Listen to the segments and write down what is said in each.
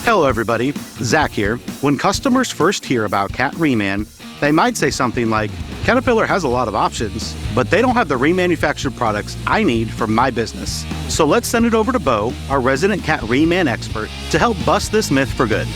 Hello everybody, Zach here. When customers first hear about Cat Reman, they might say something like, Caterpillar has a lot of options, but they don't have the remanufactured products I need for my business. So let's send it over to Bo, our resident Cat Reman expert, to help bust this myth for good.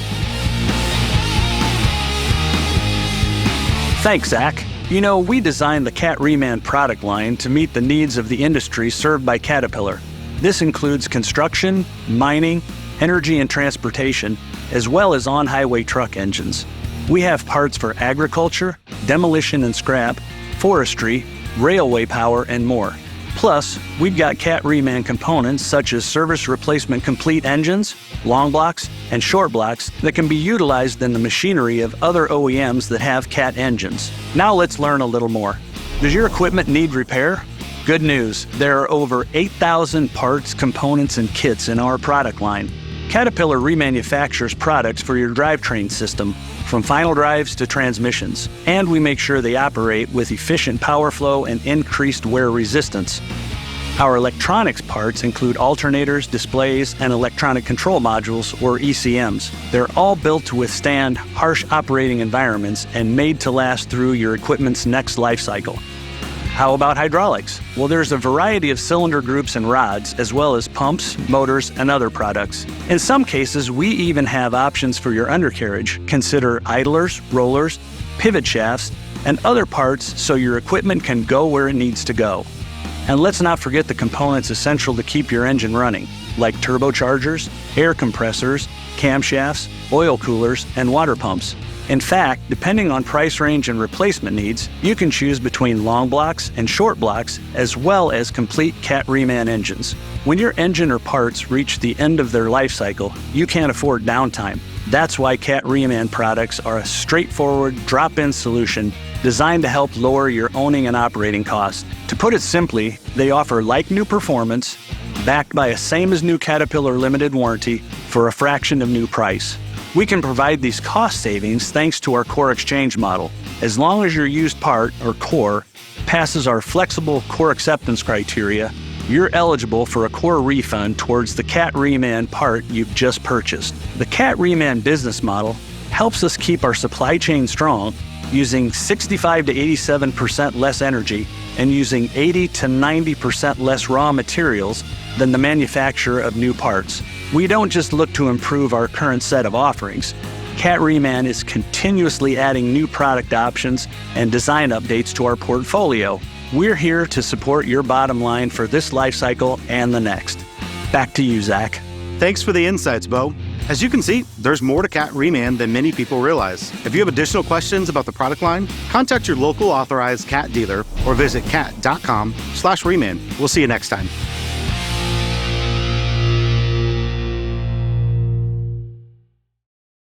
Thanks, Zach. You know, we designed the Cat Reman product line to meet the needs of the industry served by Caterpillar. This includes construction, mining, energy and transportation, as well as on-highway truck engines. We have parts for agriculture, demolition and scrap, forestry, railway power, and more. Plus, we've got Cat Reman components such as service replacement complete engines, long blocks, and short blocks that can be utilized in the machinery of other OEMs that have Cat engines. Now let's learn a little more. Does your equipment need repair? Good news, there are over 8,000 parts, components, and kits in our product line. Caterpillar remanufactures products for your drivetrain system, from final drives to transmissions, and we make sure they operate with efficient power flow and increased wear resistance. Our electronics parts include alternators, displays, and electronic control modules, or ECMs. They're all built to withstand harsh operating environments and made to last through your equipment's next life cycle. How about hydraulics? Well, there's a variety of cylinder groups and rods, as well as pumps, motors, and other products. In some cases, we even have options for your undercarriage. Consider idlers, rollers, pivot shafts, and other parts so your equipment can go where it needs to go. And let's not forget the components essential to keep your engine running, like turbochargers, air compressors, camshafts, oil coolers, and water pumps. In fact, depending on price range and replacement needs, you can choose between long blocks and short blocks, as well as complete Cat Reman engines. When your engine or parts reach the end of their life cycle, you can't afford downtime. That's why Cat Reman products are a straightforward, drop-in solution designed to help lower your owning and operating costs. To put it simply, they offer like-new performance, backed by a same-as-new Caterpillar limited warranty for a fraction of new price. We can provide these cost savings thanks to our core exchange model. As long as your used part, or core, passes our flexible core acceptance criteria, you're eligible for a core refund towards the Cat Reman part you've just purchased. The Cat Reman business model helps us keep our supply chain strong, using 65 to 87% less energy and using 80 to 90% less raw materials than the manufacturer of new parts. We don't just look to improve our current set of offerings. Cat Reman is continuously adding new product options and design updates to our portfolio. We're here to support your bottom line for this life cycle and the next. Back to you, Zach. Thanks for the insights, Bo. As you can see, there's more to Cat Reman than many people realize. If you have additional questions about the product line, contact your local authorized Cat dealer or visit cat.com/Reman. We'll see you next time.